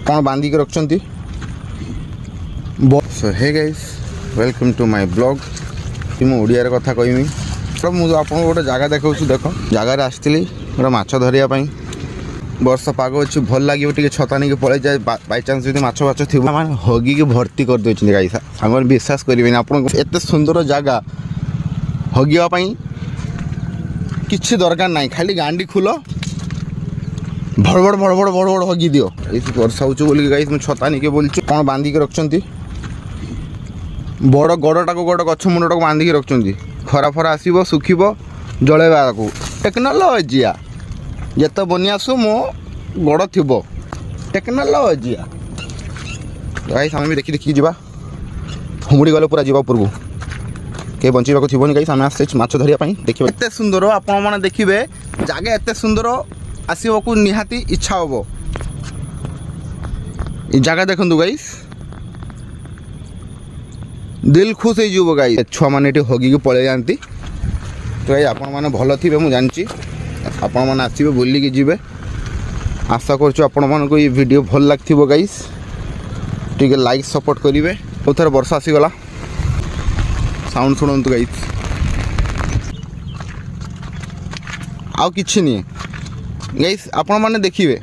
कौन बांधिक रखुंट so hey guys welcome to my blog मु ओडिया रे कथा कहमी तो मुझे आपको गोटे जगह देखा देख जगार आसती गोटे माछ धरिया वर्षा पाग अच्छी भल लगे टे छता नहीं पड़े जाए बाई चान्स जो माछ बाछ थी हगिकी भर्ती कर दे गाई सांग विश्वास करेंगे आप एत सुंदर जगह हगियापाई किसी दरकार ना खाली गांडी खुल भड़ भड़ हगी दियो ये वर्षा हो गाई मुझे छता नहीं बोलूँ कौन बांधिक रखुंट बड़ गड़टा को गोटे गछ मुंडटा को बांधिक रखुंट खरा फरा आसब सुखब जलैवा को टेक्नोलोजिया जिते बनी आसु मो गड़ थी टेक्नोलोजिया गाई आम भी देखी देखी जा हुमुड़ी गले पूरा जीवा पूर्व कहीं बचाक थी गाई आम आस माछ धरिया देखिए एत सुंदर आपण मैंने देखिए जगह एत सुंदर आसवा को निहाती इच्छा हम ये जगह देखु गाई दिल खुश हो गाई छुआ मैंने हगिकी पलि जाती तो गाई आपण मैंने भल थे मुझे जानी आपण मैंने आसवे बुलिकी जी आशा कर ये वीडियो भल लगे गाइस टे लाइक सपोर्ट करेंगे और थे वर्षा आसीगला साउंड शुणु गाइस आउ कि नहीं गाइस आपण मैंने देखिए